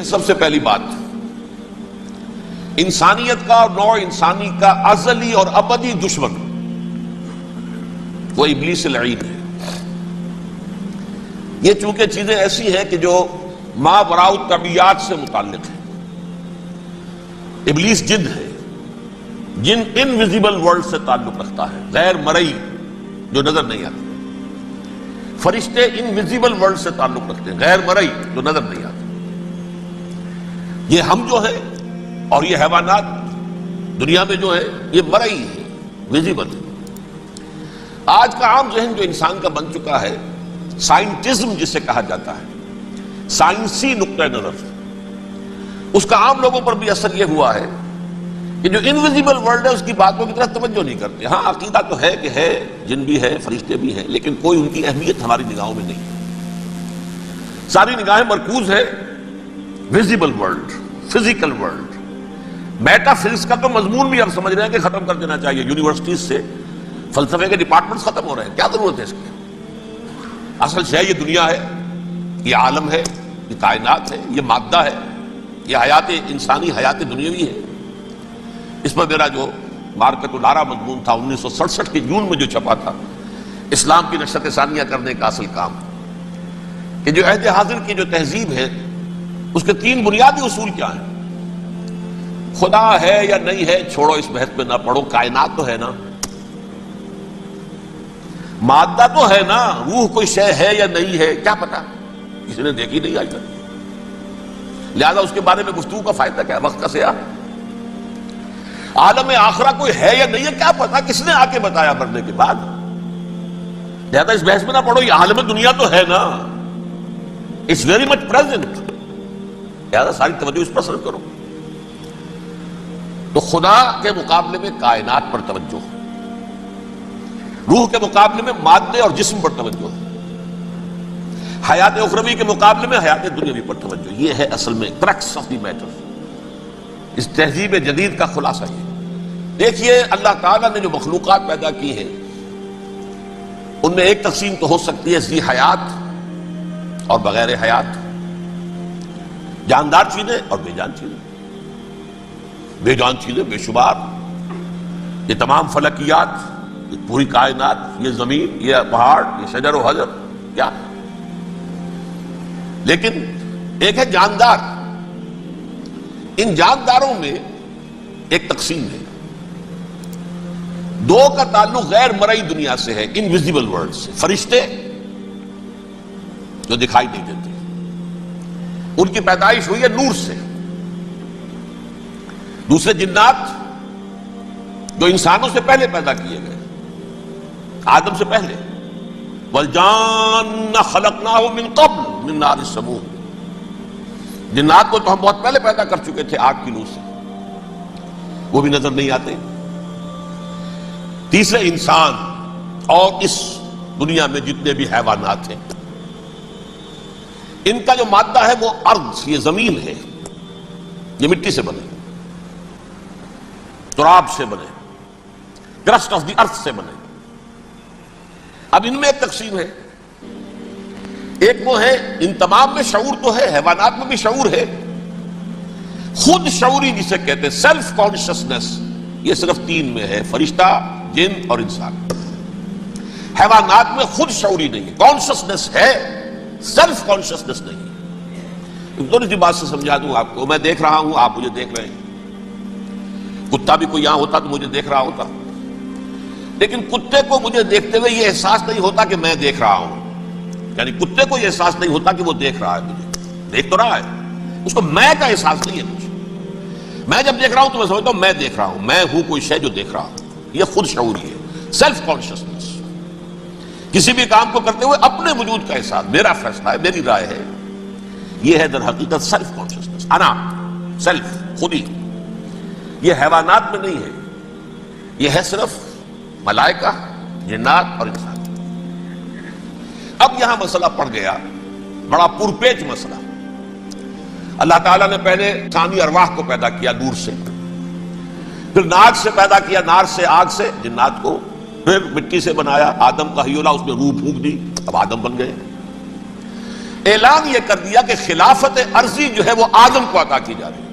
سب سے پہلی بات، انسانیت کا اور نوع انسانی کا ازلی اور ابدی دشمن وہ ابلیس لعین ہے۔ یہ چونکہ چیزیں ایسی ہیں کہ جو ما وراء الطبیعات سے متعلق ہیں۔ ابلیس جن ہے، جن انویزیبل ورلڈ سے تعلق رکھتا ہے، غیر مرئی جو نظر نہیں آتی۔ فرشتے انویزیبل ورلڈ سے تعلق رکھتے ہیں، غیر مرئی جو نظر نہیں آتی۔ یہ ہم جو ہے اور یہ حیوانات دنیا میں جو ہے یہ مرئی ہے، ویزیبل ہے۔ آج کا عام ذہن جو انسان کا بن چکا ہے، سائنٹزم جسے کہا جاتا ہے، سائنسی نقطہ نظر، اس کا عام لوگوں پر بھی اثر یہ ہوا ہے کہ جو انویزیبل ورلڈ ہے اس کی باتوں کی طرف توجہ نہیں کرتے۔ ہاں عقیدہ تو ہے کہ ہے، جن بھی ہے، فرشتے بھی ہیں، لیکن کوئی ان کی اہمیت ہماری نگاہوں میں نہیں۔ ساری نگاہیں مرکوز ہے visible world, physical world. Meta physics کا تو مضمون بھی اب سمجھ رہے ہیں کہ ختم کر دینا چاہیے، یونیورسٹیز سے فلسفے کے ڈپارٹمنٹس ختم ہو رہے ہیں، کیا ضرورت ہے اس کی؟ اصل شے یہ دنیا ہے، یہ عالم ہے، یہ کائنات ہے، یہ مادہ ہے، یہ حیات انسانی، حیات دنیاوی ہے۔ اس پر میرا جو مارکت الارا مضمون تھا 1967 کے جون میں جو چھپا تھا، اسلام کی نشرت ثانیہ کرنے کا اصل کام، کہ جو عہد حاضر کی جو تہذیب ہے اس کے 3 بنیادی اصول کیا ہیں؟ خدا ہے یا نہیں ہے چھوڑو، اس بحث میں نہ پڑھو، کائنات تو ہے نا، مادہ تو ہے نا، روح کوئی شے ہے یا نہیں ہے کیا پتا، کسی نے دیکھی نہیں آج تک، لہذا اس کے بارے میں گفتگو کا فائدہ کیا؟ وقت کا سیاح۔ عالم آخرہ کوئی ہے یا نہیں ہے کیا پتا، کس نے آ کے بتایا مرنے کے بعد؟ لہذا اس بحث میں نہ پڑھو، یہ عالم دنیا تو ہے نا، اٹس ویری مچ پریزنٹ، لہذا ساری توجہ اس پر صرف کرو۔ تو خدا کے مقابلے میں کائنات پر توجہ، روح کے مقابلے میں مادے اور جسم پر توجہ، حیات اخروی کے مقابلے میں حیات دنیاوی پر توجہ۔ یہ ہے اصل میں کرکس آف دی میٹر، اس تہذیب جدید کا خلاصہ یہ۔ دیکھیے اللہ تعالیٰ نے جو مخلوقات پیدا کی ہیں ان میں ایک تقسیم تو ہو سکتی ہے ذی حیات اور بغیر حیات، جاندار چیزیں اور بے جان چیزیں۔ بے جان چیزیں بے شمار، یہ تمام فلکیات، یہ پوری کائنات، یہ زمین، یہ پہاڑ، یہ شجر و حجر، کیا؟ لیکن ایک ہے جاندار۔ ان جانداروں میں ایک تقسیم ہے، 2 کا تعلق غیر مرئی دنیا سے ہے، انویزیبل ورلڈ سے۔ فرشتے جو دکھائی نہیں دیتے، ان کی پیدائش ہوئی ہے نور سے۔ دوسرے جنات جو انسانوں سے پہلے پیدا کیے گئے، آدم سے پہلے، وَالْجَانَّ خَلَقْنَاهُ مِن قَبْلُ مِن نَارِ السَّمُومِ۔ جنات کو تو ہم بہت پہلے پیدا کر چکے تھے آگ کی نور سے، وہ بھی نظر نہیں آتے۔ تیسرے انسان اور اس دنیا میں جتنے بھی حیوانات ہیں، ان کا جو مادہ ہے وہ ارض، یہ زمین ہے، یہ مٹی سے بنے، تراب سے بنے، کرسٹ آف دی ارتھ سے بنے۔ اب ان میں ایک تقسیم ہے، ایک وہ ہے ان تمام میں شعور تو ہے، حیوانات میں بھی شعور ہے، خود شعوری جسے کہتے ہیں سیلف کانشسنس، یہ صرف 3 میں ہے، فرشتہ، جن اور انسان۔ حیوانات میں خود شعوری نہیں ہے، کانشسنس ہے، سیلف کانشسنس نہیں ہے۔ تھوڑی سی بات سے سمجھا دوں آپ کو، میں دیکھ رہا ہوں، آپ مجھے دیکھ رہے ہیں، کتا بھی کوئی یہاں ہوتا تو مجھے دیکھ رہا ہوتا، لیکن کتے کو مجھے دیکھتے ہوئے یہ احساس نہیں ہوتا کہ میں دیکھ رہا ہوں، یعنی کتے کو یہ احساس نہیں ہوتا کہ وہ دیکھ رہا ہے، مجھے دیکھ تو رہا ہے، اس کو میں کا احساس نہیں ہے مجھے۔ میں جب دیکھ رہا ہوں تو میں سمجھتا ہوں میں دیکھ رہا ہوں، میں ہوں کوئی شے جو دیکھ رہا ہوں، یہ خود شعوری ہے، سیلف کانشسنس۔ کسی بھی کام کو کرتے ہوئے اپنے وجود کا احساس، میرا فیصلہ ہے، میری رائے ہے، یہ ہے در حقیقت سیلف کانشسنس، انا، سیلف، خودی۔ یہ حیوانات میں نہیں ہے، یہ ہے صرف ملائکہ، جنات اور انسان۔ اب یہاں مسئلہ پڑ گیا، بڑا پرپیچ مسئلہ۔ اللہ تعالیٰ نے پہلے ثانی ارواح کو پیدا کیا نور سے، پھر ناک سے پیدا کیا، نار سے، آگ سے جنات کو، پھر مٹی سے بنایا، آدم کا حی اللہ، اس میں روح پھونک دی، اب آدم بن گئے۔ اعلان یہ کر دیا کہ خلافت عرضی جو ہے وہ آدم کو عطا کی جا رہی ہے.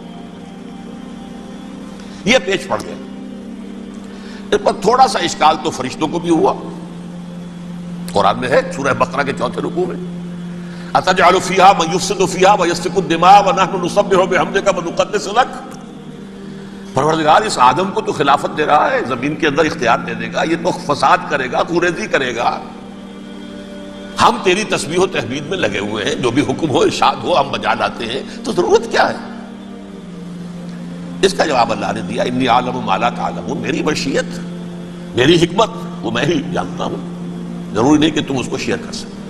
یہ پیش پڑ گیا. اس پر تھوڑا سا اشکال تو فرشتوں کو بھی ہوا. قرآن میں ہے سورہ بقرہ کے 4 رکوع میں اتجعل فیہا من یفسد فیہا ویسفک الدماء ونحن نسبح بحمدک ونقدس لک. پروردگار اس آدم کو تو خلافت دے رہا ہے، زمین کے اندر اختیار دے دے گا، یہ تو فساد کرے گا، خوریزی کرے گا، ہم تیری تسبیح و تحمید میں لگے ہوئے ہیں، جو بھی حکم ہو ارشاد ہو ہم بجا لاتے ہیں، تو ضرورت کیا ہے؟ اس کا جواب اللہ نے دیا انی اعلم ما لا تعلمون. میری مشیت، میری حکمت وہ میں ہی جانتا ہوں، ضروری نہیں کہ تم اس کو شیئر کر سکتے.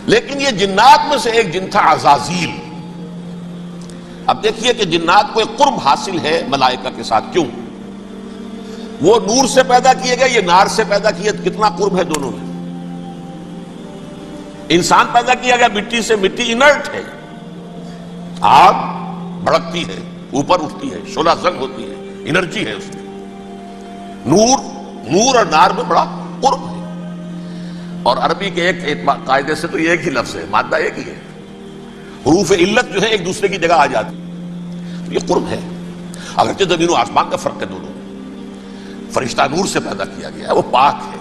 لیکن یہ جنات میں سے ایک جن تھا عزازیل. اب دیکھیے کہ جنات کو ایک قرب حاصل ہے ملائکہ کے ساتھ. کیوں؟ وہ نور سے پیدا کیے گئے، یہ نار سے پیدا کیے، کتنا قرب ہے دونوں میں. انسان پیدا کیا گیا مٹی سے، مٹی انرٹ ہے، آگ بھڑکتی ہے، اوپر اٹھتی ہے، شعلہ زنگ ہوتی ہے، انرجی ہے اس میں. نور اور نار میں بڑا قرب ہے. اور عربی کے ایک قاعدے سے تو یہ ایک ہی لفظ ہے، مادہ ایک ہی ہے، حروف علت جو ہے ایک دوسرے کی جگہ آ جاتی. یہ قرب ہے، اگرچہ زمین و آسمان کا فرق ہے دونوں. فرشتہ نور سے پیدا کیا گیا ہے، وہ پاک ہے،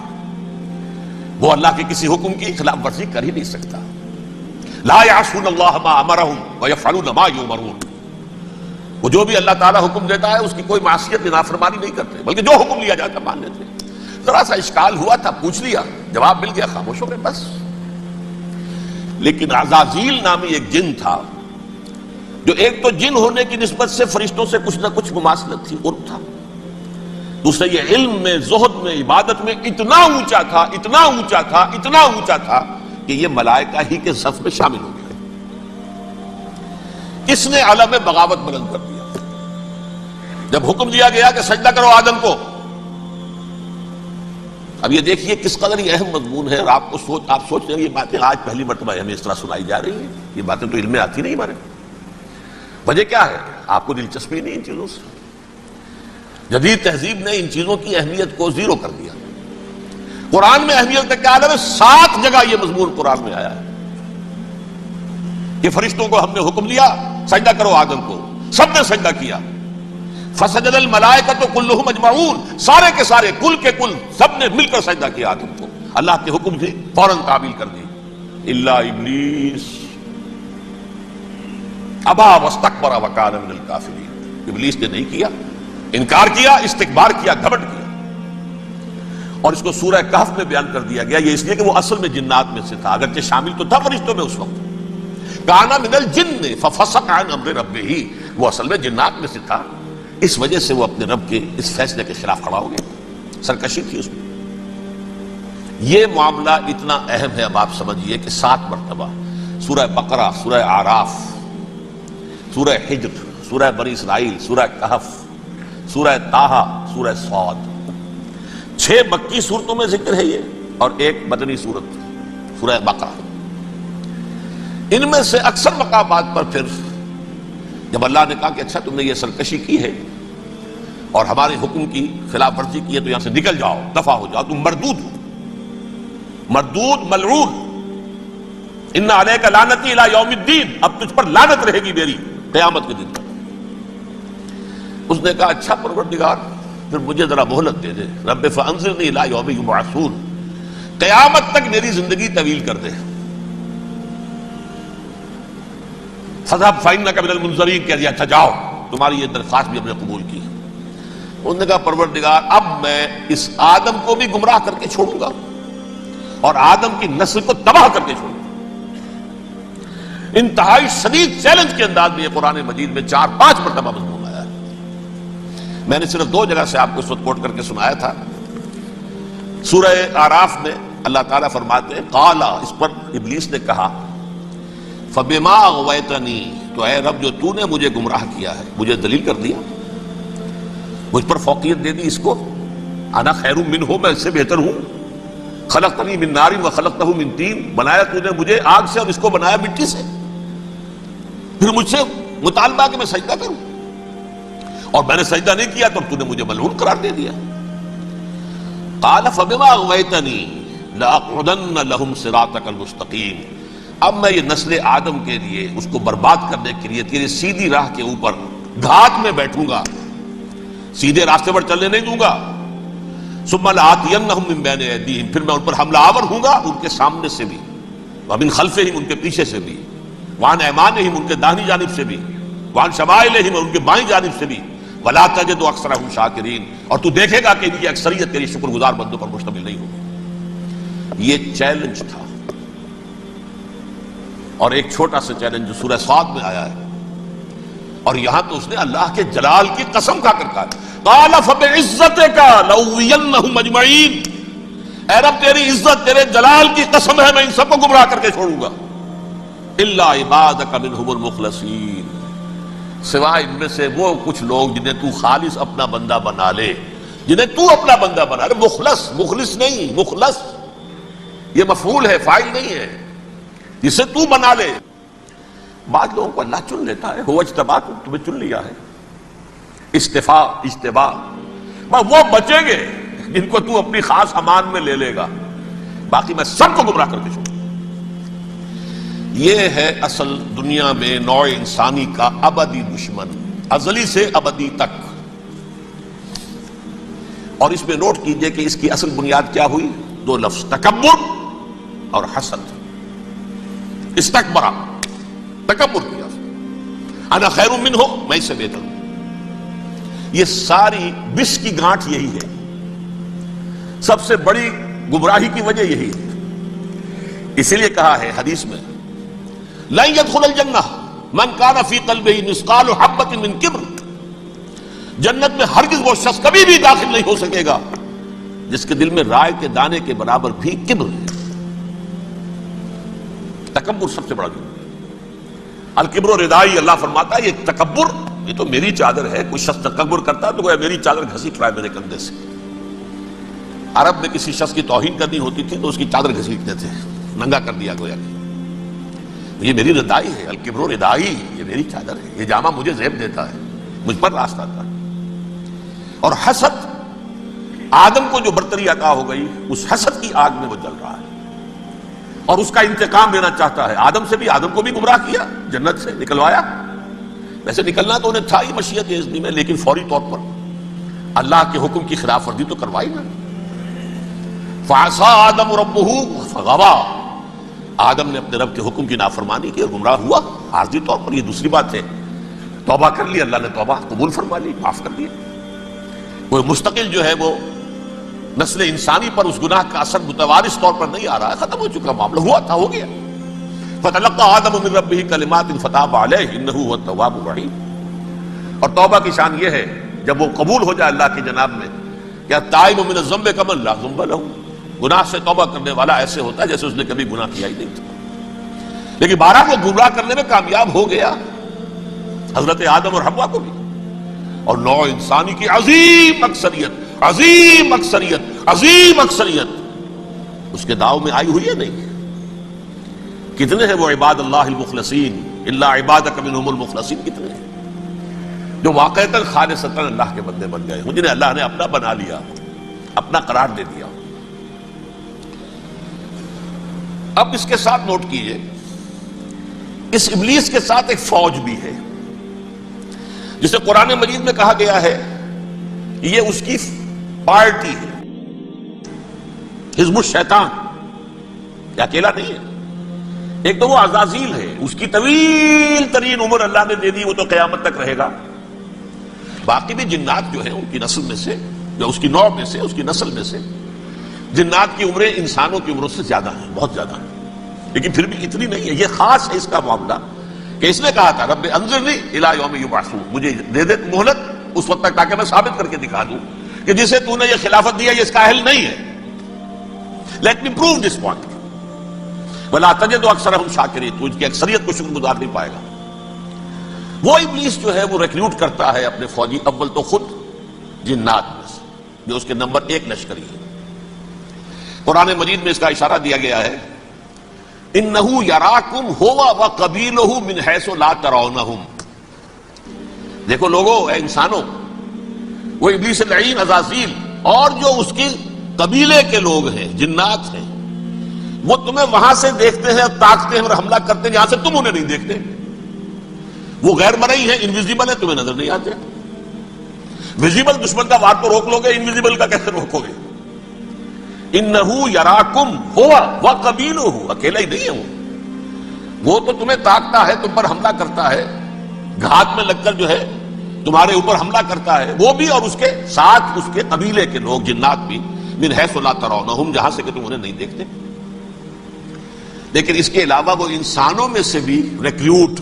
وہ اللہ کے کسی حکم کی خلاف ورزی کر ہی نہیں سکتا. لا یعصون اللہ ما امرہم ویفعلون ما یؤمرون. وہ جو بھی اللہ تعالیٰ حکم دیتا ہے اس کی کوئی معصیت نافرمانی نہیں کرتے، بلکہ جو حکم لیا جاتا مان لیتے. ذرا سا اشکال ہوا تھا، پوچھ لیا، جواب مل گیا، خاموش ہو گئے بس. لیکن عزازیل نامی ایک جن تھا، جو ایک تو جن ہونے کی نسبت سے فرشتوں سے کچھ نہ کچھ مماثلت تھی، قرب تھا. دوسرے یہ علم میں، زہد میں، عبادت میں اتنا اونچا تھا، اتنا اونچا تھا، اتنا اونچا تھا کہ یہ ملائکہ ہی کے صف میں شامل ہو گیا. کس نے علم بغاوت بلند کر دیا جب حکم دیا گیا کہ سجدہ کرو آدم کو. اب یہ دیکھیے کس قدر یہ اہم مضمون ہے. اور آپ سوچ رہے ہیں یہ باتیں آج پہلی مرتبہ ہمیں اس طرح سنائی جا رہی ہیں. یہ باتیں تو علم میں آتی نہیں ہمارے. وجہ کیا ہے؟ آپ کو دلچسپی نہیں ان چیزوں سے. جدید تہذیب نے ان چیزوں کی اہمیت کو زیرو کر دیا. قرآن میں اہمیت کا کیا عالم ہے؟ 7 جگہ یہ مضمون قرآن میں آیا ہے کہ فرشتوں کو ہم نے حکم دیا سجدہ کرو آدم کو، سب نے سجدہ کیا. فسجد الملائکۃ کلھم اجمعون، سارے کے سارے، کل کے کل، سب نے مل کر سجدہ کیا آدم کو. اللہ کے حکم سے فوراً تعمیل کر دی. الا ابلیس ابا واستکبر وکان من الکافرین. ابلیس نے نہیں کیا، انکار کیا، استکبار کیا، گھمنڈ کیا. اور اس کو سورہ کہف میں بیان کر دیا گیا. یہ اس لیے کہ وہ اصل میں جنات میں سے تھا، اگرچہ شامل تو تھا فرشتوں میں اس وقت. کانا من الجن ففسق عن امر ربہ، وہ اصل میں جنات میں سے تھا. اس وجہ سے وہ اپنے رب کے اس فیصلے کے خلاف کھڑا ہو گیا. سرکشی تھی اس میں. یہ معاملہ اتنا اہم ہے. اب آپ سمجھیے کہ 7 مرتبہ سورہ بقرہ، سورہ اعراف، سورہ حجر، سورہ بنی اسرائیل، سورہ کہف، سورہ طٰہٰ، سورہ صاد، 6 مکی صورتوں میں ذکر ہے یہ، اور ایک مدنی صورت سورہ بقرہ. ان میں سے اکثر مقامات پر پھر جب اللہ نے کہا کہ اچھا تم نے یہ سرکشی کی ہے اور ہمارے حکم کی خلاف ورزی کی ہے تو یہاں سے نکل جاؤ، دفع ہو جاؤ، تم مردود ہو، مردود ملعون. ان علیک لعنتی الی یوم الدین، اب تجھ پر لعنت رہے گی میری قیامت کے دن تک. اس نے کہا اچھا پروردگار پھر مجھے ذرا مہلت دے دے. رب فانظرنی الی یوم یبعثون، قیامت تک میری زندگی طویل کر دے. فذهب فإنك من المنظرین، کہہ دیا اچھا جاؤ، تمہاری یہ درخواست بھی ہم نے قبول کی. انہوں نے کہا پروردگار اب میں اس آدم کو بھی گمراہ کر کے چھوڑوں گا اور آدم کی نسل کو تباہ کر کے چھوڑوں گا. انتہائی شدید چیلنج کے انداز میں یہ قرآن مجید میں 4-5 مرتبہ مضمون آیا ہے. میں نے صرف 2 جگہ سے آپ کو اس وقت کوٹ کر کے سنایا تھا. سورہ اعراف میں اللہ تعالیٰ فرماتے ہیں قال، اس پر ابلیس نے کہا فبما اغویتنی، تو اے رب جو تو نے مجھے گمراہ کیا ہے، مجھے دلیل کر دیا، مجھ پر فوقیت دے دی اس کو. انا خیر منہ، میں اس سے بہتر ہوں. خلقتنی من نار وخلقتہ من طین، بنایا تو نے مجھے آگ سے اور اس کو بنایا مٹی سے. پھر مجھ سے مطالبہ کہ میں سجدہ کروں، اور میں نے سجدہ نہیں کیا تو نے مجھے ملعون قرار دے دیا. قال فبما اغویتنی لاقعدن لهم صراطک المستقیم، اب میں یہ نسل آدم کے لیے اس کو برباد کرنے کے لیے تیری سیدھی راہ کے اوپر گھات میں بیٹھوں گا، سیدھے راستے پر چلنے نہیں دوں گا۔ ثم لآتینہم من بین ایدیہم، پھر میں ان پر حملہ آور ہوں گا، ان کے سامنے سے بھی، ومن خلفہم، ان کے پیچھے سے بھی، وعن ایمانہم، ان کے داہنی جانب سے بھی، وعن شمائلہم، ان کے بائیں جانب سے بھی، ولا تجد اکثرہم شاکرین، اور تو دیکھے گا کہ ان کی اکثریت تیری شکر گزار بندوں پر مشتمل نہیں ہوگی۔ یہ چیلنج تھا، اور ایک چھوٹا سا چیلنج جو سورہ صاد میں آیا ہے، اور یہاں تو اس نے اللہ کے جلال کی قسم کھا کر کہا، قال فبعزتک لأغوینہم اجمعین، اے رب تیری عزت، تیرے جلال کی قسم ہے میں ان سب کو گمراہ کر کے چھوڑوں گا، الا عبادک منہم المخلصین، سوائے ان میں سے وہ کچھ لوگ جنہیں تو خالص اپنا بندہ بنا لے، جنہیں تو اپنا بندہ بنا لے۔ مخلص، مخلص نہیں، مخلص یہ مفعول ہے، فاعل نہیں ہے، جسے تو بنا لے۔ بعض لوگوں کو اللہ چن لیتا ہے، هو اجتباکم، تمہیں چن لیا ہے، استفاء، اجتباء، وہ بچیں گے جن کو تو اپنی خاص امان میں لے لے گا، باقی میں سب کو گمراہ کر کے چھوڑوں۔ یہ ہے اصل دنیا میں نوع انسانی کا ابدی دشمن، ازلی سے ابدی تک۔ اور اس میں نوٹ کیجئے کہ اس کی اصل بنیاد کیا ہوئی؟ دو لفظ، تکبر اور حسد۔ استکبرا، تکبر کیا، انا خیر منہ، میں اس سے بہتر ہوں۔ یہ ساری بس کی گانٹھ یہی ہے، سب سے بڑی گمراہی کی وجہ یہی ہے۔ اسی لیے کہا ہے حدیث میں، لن يدخل الجنہ من کان فی قلبہ مثقال حبۃ من کبر، جنت میں ہرگز وہ شخص کبھی بھی داخل نہیں ہو سکے گا جس کے دل میں رائے کے دانے کے برابر بھی کبر ہے۔ تکبر سب سے بڑا جرم ہے۔ الکبر ردائی، اللہ فرماتا ہے یہ تکبر، یہ تو میری چادر ہے۔ کوئی شخص تکبر کرتا ہے تو گویا میری چادر گھسیٹ رہا ہے میرے کندھے سے۔ عرب میں کسی شخص کی توہین کرنی ہوتی تھی تو اس کی چادر گھسیٹتے تھے، ننگا کر دیا گویا کہ یہ میری ردائی ہے، الکبر ردائی، یہ میری چادر ہے، یہ جامہ مجھے زیب دیتا ہے، مجھ پر راستہ تھا۔ اور حسد، آدم کو جو برتری عطا ہو گئی، اس حسد کی آگ میں وہ جل رہا ہے اور اس کا انتقام لینا چاہتا ہے۔ آدم سے بھی، آدم کو بھی گمراہ کیا، جنت سے نکلوایا، ویسے نکلنا تو انہیں تھا ہی مشیت اذنی میں، لیکن فوری طور پر اللہ کے حکم کی خلاف ورزی تو کروائی نا۔ فعصى آدم ربہ فغوى، آدم نے اپنے رب کے حکم کی نافرمانی کی اور گمراہ ہوا عارضی طور پر۔ یہ دوسری بات ہے، توبہ کر لی، اللہ نے توبہ قبول فرما لی، معاف کر دیا۔ وہ مستقل جو ہے وہ نسل انسانی پر اس گناہ کا اثر متوارث طور پر نہیں آ رہا ہے، ختم ہو چکا معاملہ، ہوا تھا، ہو گیا۔ فتلقى آدم من ربہ کلمات فتاب علیہ انہ هو التواب الرحیم۔ اور توبہ کی شان یہ ہے جب وہ قبول ہو جائے اللہ کی جناب میں، کیا تائب من الذنب کمن لا ذنب لہ، گناہ سے توبہ کرنے والا ایسے ہوتا ہے جیسے اس نے کبھی گناہ کیا ہی نہیں تھا۔ لیکن بارہ کو گمراہ کرنے میں کامیاب ہو گیا، حضرت آدم اور حوا کو بھی، اور نوع انسانی کی عظیم اکثریت، عظیم اکثریت، عظیم اکثریت اس کے داؤ میں آئی ہوئی ہے نہیں۔ کتنے ہیں وہ عباد اللہ المخلصین، الا عبادک منہم المخلصین، کتنے ہیں جو واقعتاً خالصتاً اللہ کے بندے بن گئے، جنہیں اللہ نے اپنا بنا لیا، اپنا قرار دے دیا۔ اب اس کے ساتھ نوٹ کیجئے، اس ابلیس کے ساتھ ایک فوج بھی ہے جسے قرآن مجید میں کہا گیا ہے یہ اس کی پارٹی ہے، حزب الشیطان، یہ اکیلا نہیں ہے۔ ایک تو وہ عزازیل ہے، اس کی طویل ترین عمر اللہ نے دے دی، وہ تو قیامت تک رہے گا۔ باقی بھی جنات جو ہیں ان کی نسل میں سے، یا اس کی نوع میں سے، اس کی نسل میں سے، جنات کی عمریں انسانوں کی عمروں سے زیادہ ہیں، بہت زیادہ ہیں، لیکن پھر بھی اتنی نہیں ہے۔ یہ خاص ہے اس کا معاملہ کہ اس نے کہا تھا رب انظرنی الی یوم یبعثون، مجھے دے دے مہلت اس وقت تک تاکہ میں ثابت کر کے دکھا دوں کہ جسے تو نے یہ خلافت دیا یہ اس کا اہل نہیں ہے۔ Let me prove this point ولا تجد اکثرہم شاکرین، تو ان کی اکثریت کو شکر گزار نہیں پائے گا۔ وہ ابلیس جو ہے وہ ریکروٹ کرتا ہے اپنے فوجی، اول تو خود جنات میں سے جو اس کے نمبر 1 لشکری ہے۔ قرآن مجید میں اس کا اشارہ دیا گیا ہے، انہو یراکم ہوا وقبیلہ من حیث لا ترونہم۔ دیکھو لوگو، اے انسانوں، وہ ابلیس لعین عزازیل اور جو اس کے قبیلے کے لوگ ہیں، جنات ہیں، وہ تمہیں وہاں سے دیکھتے ہیں اور تاکتے ہیں اور حملہ کرتے ہیں جہاں سے تم انہیں نہیں دیکھتے. وہ غیر مرئی ہیں، انویزیبل ہے، تمہیں نظر نہیں آتے. ویزیبل دشمن کا وار تو روک لو گے، انویزیبل کا کیسے روکو گے؟ انہو یراکم ہوا وقبیلہ، اکیلا ہی نہیں ہے وہ تو تمہیں تاکتا ہے، تم پر حملہ کرتا ہے، گھات میں لگ کر جو ہے تمہارے اوپر حملہ کرتا ہے، وہ بھی اور اس کے ساتھ اس کے قبیلے کے لوگ، جنات بھی، من حیث لا ترونہم، جہاں سے کہ تم انہیں نہیں دیکھتے. لیکن اس کے علاوہ وہ انسانوں میں سے بھی ریکریوٹ،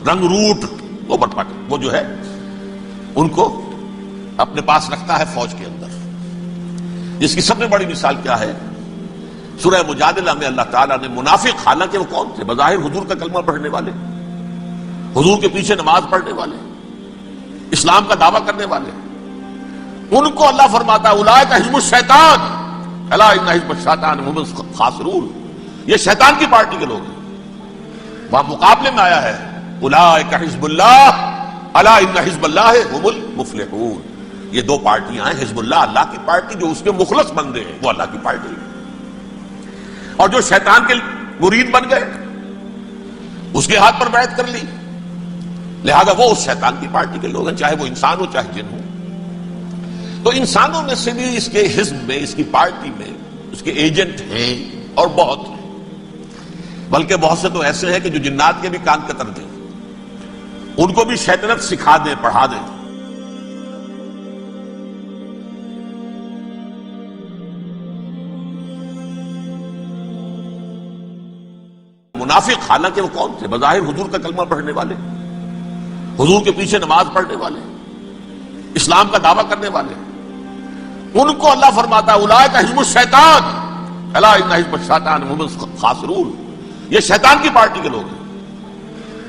رنگ روٹ، وہ بٹپٹ، وہ جو ہے ان کو اپنے پاس رکھتا ہے فوج کے اندر. جس کی سب سے بڑی مثال کیا ہے؟ سورہ مجادلہ میں اللہ تعالیٰ نے منافق، حالانکہ وہ کون تھے؟ بظاہر حضور کا کلمہ پڑھنے والے، حضور کے پیچھے نماز پڑھنے والے، اسلام کا دعویٰ کرنے والے، ان کو اللہ فرماتا ہے اولئک حزب الشیطان الا ان حزب الشیطان هم الخاسرون، یہ شیطان کی پارٹی کے لوگ ہیں. وہاں مقابلے میں آیا ہے اولئک حزب اللہ الا ان حزب اللہ هم المفلحون. یہ دو پارٹیاں ہیں، حزب اللہ اللہ کی پارٹی جو اس کے مخلص بندے ہیں، وہ اللہ کی پارٹی ہے، اور جو شیطان کے مرید بن گئے اس کے ہاتھ پر بیعت کر لی، لہذا وہ اس شیطان کی پارٹی کے لوگ ہیں، چاہے وہ انسان ہو چاہے جن ہو. تو انسانوں میں سے بھی اس کے حزب میں، اس کی پارٹی میں اس کے ایجنٹ ہیں اور بہت ہیں، بلکہ بہت سے تو ایسے ہیں کہ جو جنات کے بھی کان قطر دیں، ان کو بھی شیطنت سکھا دیں، پڑھا دیں. منافق، حالانکہ وہ کون تھے؟ بظاہر حضور کا کلمہ پڑھنے والے، حضور کے پیچھے نماز پڑھنے والے، اسلام کا دعویٰ کرنے والے، ان کو اللہ فرماتا ہے اولئک حزب الشیطان الا ان حزب الشیطان هم الخاسرون، یہ شیطان کی پارٹی کے لوگ ہیں.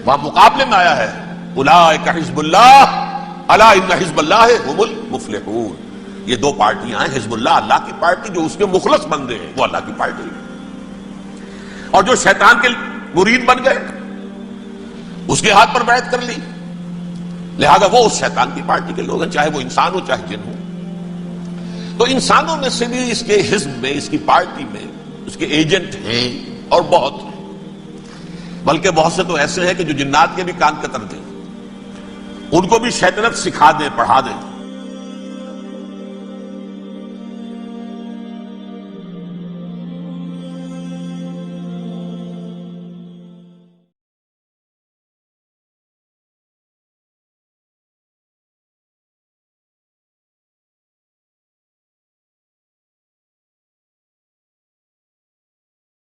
وہاں مقابلے میں آیا ہے اولئک حزب اللہ الا ان حزب اللہ هم المفلحون. یہ دو پارٹیاں ہیں، حزب اللہ اللہ کی پارٹی جو اس کے مخلص بندے ہیں، وہ اللہ کی پارٹی ہے، اور جو شیطان کے مرید بن گئے اس کے ہاتھ پر بیعت کر لی، لہذا وہ اس شیطان کی پارٹی کے لوگ ہیں، چاہے وہ انسان ہو چاہے جن ہو. تو انسانوں میں سے بھی اس کے حزب میں، اس کی پارٹی میں اس کے ایجنٹ ہیں اور بہت ہیں، بلکہ بہت سے تو ایسے ہیں کہ جو جنات کے بھی کان قطر دیں، ان کو بھی شیطنت سکھا دیں، پڑھا دیں.